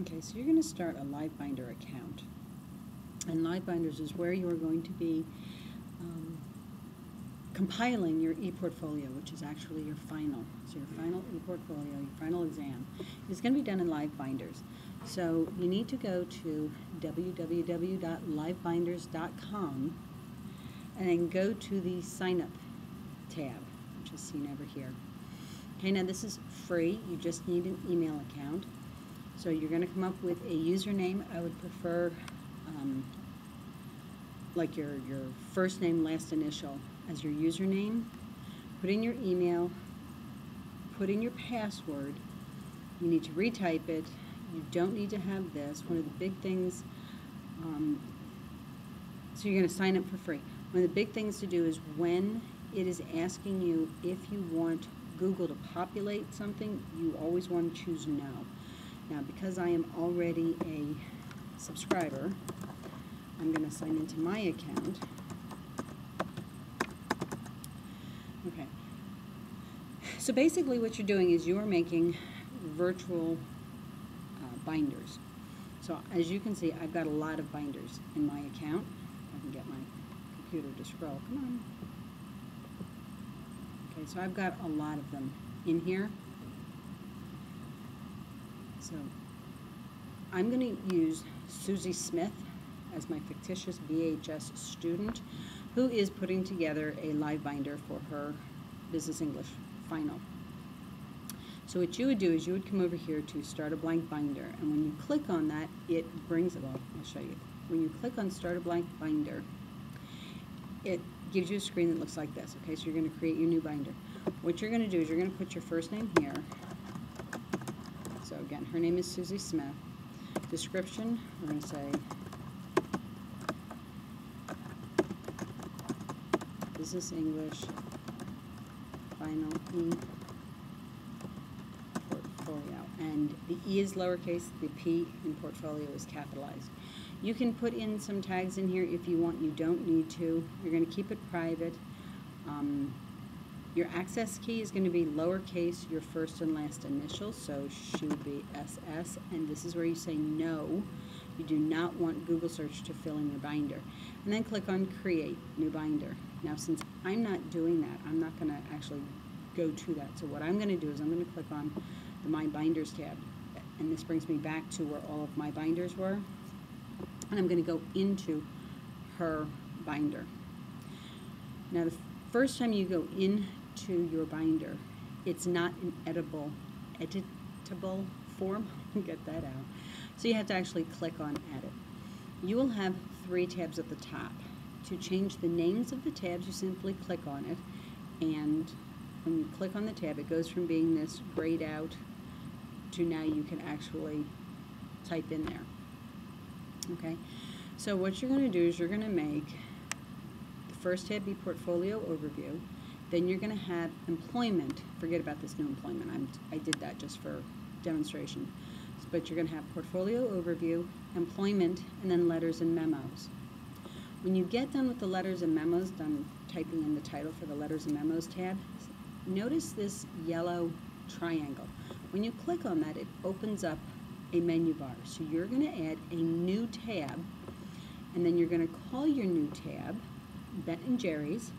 Okay, so you're going to start a LiveBinder account. And LiveBinders is where you are going to be compiling your ePortfolio, which is actually your final. So your final ePortfolio, your final exam, is going to be done in LiveBinders. So you need to go to www.livebinders.com and then go to the Sign Up tab, which is seen over here. Okay, now this is free. You just need an email account. So you're going to come up with a username. I would prefer like your first name, last initial as your username. Put in your email, put in your password. You need to retype it. You don't need to have this. One of the big things, so you're going to sign up for free. One of the big things to do is when it is asking you if you want Google to populate something, you always want to choose no. Now, because I am already a subscriber, I'm going to sign into my account. Okay. So basically what you're doing is you are making virtual binders. So as you can see, I've got a lot of binders in my account. If I can get my computer to scroll. Come on. Okay, so I've got a lot of them in here. So I'm going to use Susie Smith as my fictitious BHS student who is putting together a LiveBinder for her Business English Final. So what you would do is you would come over here to Start a Blank Binder, and when you click on that, it brings it, well, I'll show you. When you click on Start a Blank Binder, it gives you a screen that looks like this. Okay, so you're going to create your new binder. What you're going to do is you're going to put your first name here. So again, her name is Susie Smith. Description, we're going to say Business English Final ePortfolio. And the E is lowercase, the P in portfolio is capitalized. You can put in some tags in here if you want. You don't need to. You're going to keep it private. Your access key is going to be lowercase, your first and last initials, so she would be SS, and this is where you say no. You do not want Google search to fill in your binder. And then click on Create New Binder. Now, since I'm not doing that, I'm not going to actually go to that. So what I'm going to do is I'm going to click on the My Binders tab, and this brings me back to where all of my binders were. And I'm going to go into her binder. Now, the first time you go into your binder, it's not an editable form. Get that out. So you have to actually click on Edit. You will have 3 tabs at the top. To change the names of the tabs, you simply click on it, and when you click on the tab, it goes from being this grayed out to now you can actually type in there. Okay, so what you're going to do is you're going to make the first tab be Portfolio Overview. Then you're going to have Employment. Forget about this new employment. I did that just for demonstration. But you're going to have Portfolio Overview, Employment, and then Letters and Memos. When you get done with the Letters and Memos, done typing in the title for the Letters and Memos tab, notice this yellow triangle. When you click on that, it opens up a menu bar. So you're going to add a new tab, and then you're going to call your new tab Ben & Jerry's.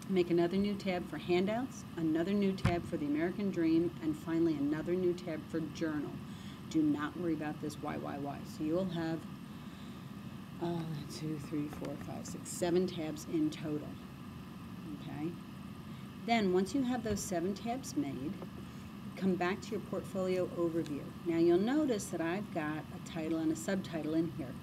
Make another new tab for handouts, another new tab for the American Dream, and finally another new tab for journal. Do not worry about this YYY. So you'll have 7 tabs in total. Okay. Then once you have those 7 tabs made, come back to your portfolio overview. Now you'll notice that I've got a title and a subtitle in here.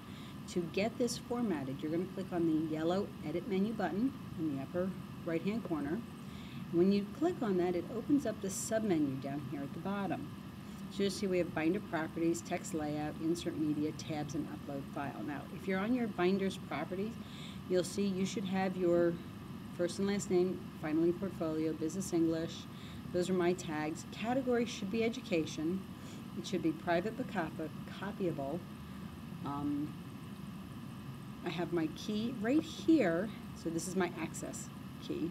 To get this formatted, you're going to click on the yellow Edit menu button in the upper right-hand corner. When you click on that, it opens up the submenu down here at the bottom. So you'll see we have Binder Properties, Text Layout, Insert Media, Tabs, and Upload File. Now, if you're on your Binders Properties, you'll see you should have your first and last name, Final ePortfolio, Business English. Those are my tags. Category should be Education. It should be private but copyable. I have my key right here, so this is my access key.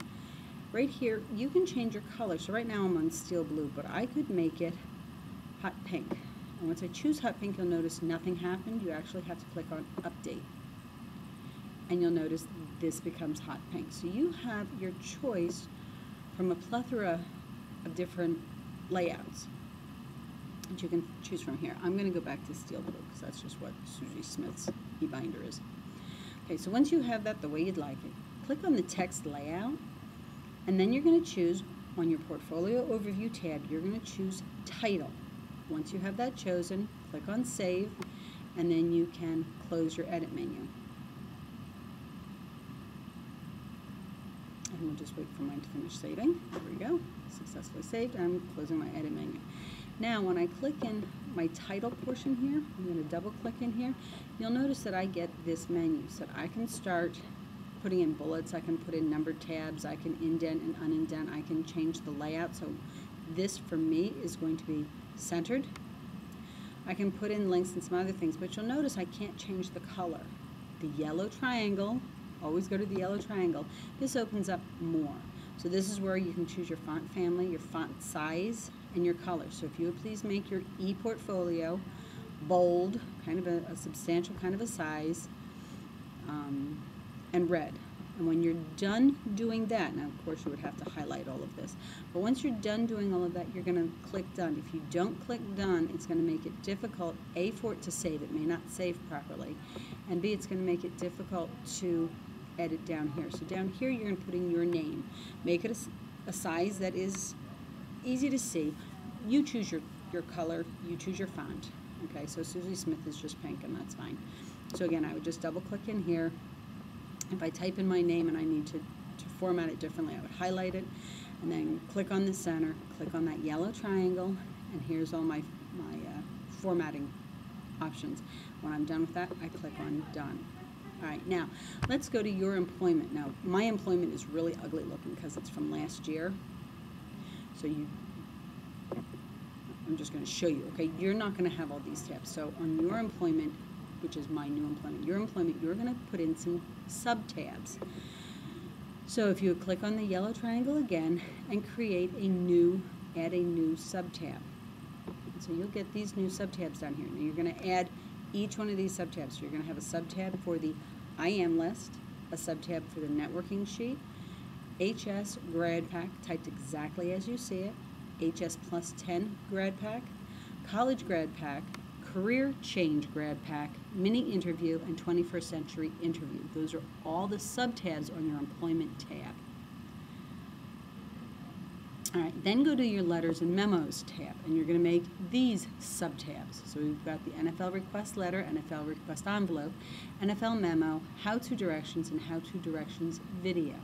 Right here, you can change your color. So right now I'm on steel blue, but I could make it hot pink. And once I choose hot pink, you'll notice nothing happened. You actually have to click on update. And you'll notice this becomes hot pink. So you have your choice from a plethora of different layouts that you can choose from here. I'm going to go back to steel blue because that's just what Susie Smith's eBinder is. Okay, so once you have that the way you'd like it, click on the text layout, and then you're going to choose on your portfolio overview tab, you're going to choose title. Once you have that chosen, click on save, and then you can close your edit menu. And we'll just wait for mine to finish saving. There we go. Successfully saved. I'm closing my edit menu. Now when I click in my title portion here, I'm going to double click in here, you'll notice that I get this menu. So I can start putting in bullets, I can put in numbered tabs, I can indent and unindent, I can change the layout. So this for me is going to be centered. I can put in links and some other things, but you'll notice I can't change the color. The yellow triangle, always go to the yellow triangle, this opens up more. So this is where you can choose your font family, your font size, and your color. So if you would please make your ePortfolio bold, kind of a substantial kind of a size, and red. And when you're done doing that, now of course you would have to highlight all of this, but once you're done doing all of that, you're going to click done. If you don't click done, it's going to make it difficult, A, for it to save. It may not save properly, and B, it's going to make it difficult to edit down here. So down here you're going to put in your name. Make it a size that is easy to see. You choose your color, you choose your font. Okay, so Susie Smith is just pink, and that's fine. So again, I would just double click in here. If I type in my name and I need to format it differently, I would highlight it and then click on the center, click on that yellow triangle, and here's all my formatting options. When I'm done with that, I click on done. All right, now let's go to your employment. Now my employment is really ugly looking because it's from last year. So I'm just going to show you, okay? You're not going to have all these tabs. So on your employment, which is my new employment, your employment, you're going to put in some sub-tabs. So if you would click on the yellow triangle again and create a new, add a new sub-tab. So you'll get these new sub-tabs down here. Now you're going to add each one of these sub-tabs. So you're going to have a sub-tab for the I am list, a sub-tab for the networking sheet, HS grad pack, typed exactly as you see it, HS plus 10 grad pack, college grad pack, career change grad pack, mini interview, and 21st century interview. Those are all the sub-tabs on your employment tab. All right, then go to your letters and memos tab, and you're going to make these sub-tabs. So we've got the NFL request letter, NFL request envelope, NFL memo, how-to directions, and how-to directions video.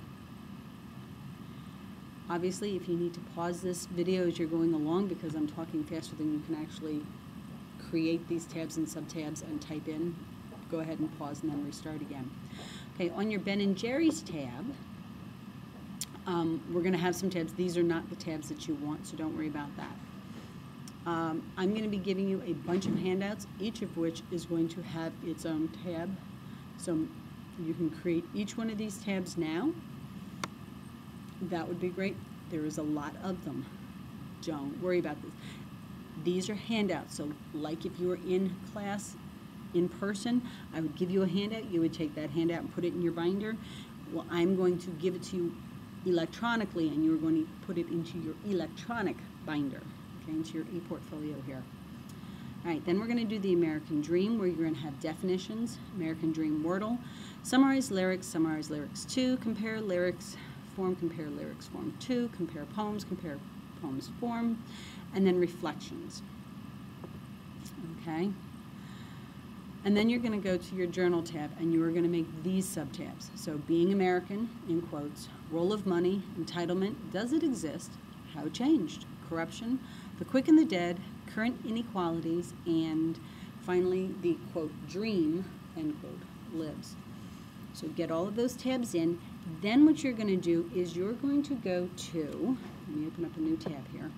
Obviously, if you need to pause this video as you're going along because I'm talking faster than you can actually create these tabs and sub-tabs and type in, go ahead and pause and then restart again. Okay, on your Ben & Jerry's tab, we're going to have some tabs. These are not the tabs that you want, so don't worry about that. I'm going to be giving you a bunch of handouts, each of which is going to have its own tab. So you can create each one of these tabs now. That would be great. There is a lot of them. Don't worry about this. These are handouts, so like if you were in class in person, I would give you a handout, you would take that handout and put it in your binder. Well, I'm going to give it to you electronically, and you're going to put it into your electronic binder, okay, into your ePortfolio here. All right, then we're going to do the American Dream, where you're going to have definitions, American Dream Wordle, summarize lyrics 2, compare lyrics form 2, compare poems form, and then reflections. Okay? And then you're going to go to your journal tab, and you are going to make these sub-tabs. So being American, in quotes, role of money, entitlement, does it exist, how changed, corruption, the quick and the dead, current inequalities, and finally the, quote, dream, end quote, lives. So get all of those tabs in. Then what you're going to do is you're going to go to, let me open up a new tab here.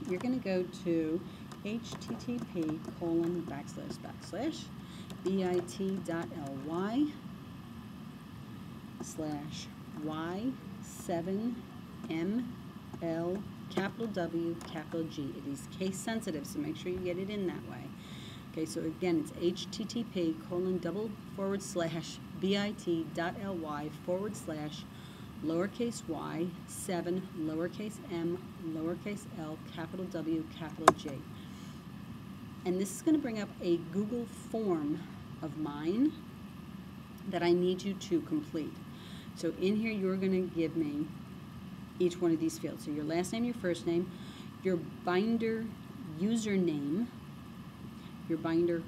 You're going to go to http://bit.ly/y7ml capital W, capital G. It is case sensitive, so make sure you get it in that way. Okay, so again, it's http://bit.ly/lowercase y 7 lowercase m lowercase l capital W capital G. And this is going to bring up a Google form of mine that I need you to complete. So in here, you're going to give me each one of these fields. So your last name, your first name, your binder username, your binder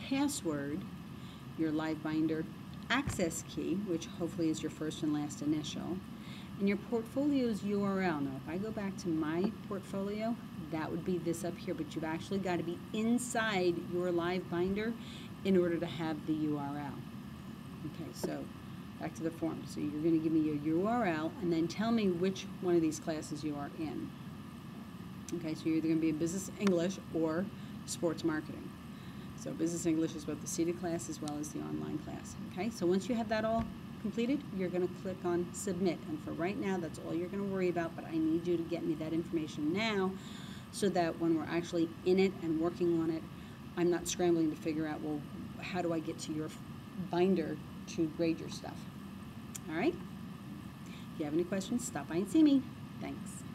password, your LiveBinder access key, which hopefully is your first and last initial, and your portfolio's URL. Now, if I go back to my portfolio, that would be this up here, but you've actually got to be inside your LiveBinder in order to have the URL. Okay, so back to the form. So you're going to give me your URL and then tell me which one of these classes you are in. Okay, so you're either going to be in Business English or Sports Marketing. So Business English is both the seated class as well as the online class. Okay, so once you have that all completed, you're going to click on Submit. And for right now, that's all you're going to worry about, but I need you to get me that information now so that when we're actually in it and working on it, I'm not scrambling to figure out, well, how do I get to your binder to grade your stuff? All right? If you have any questions, stop by and see me. Thanks.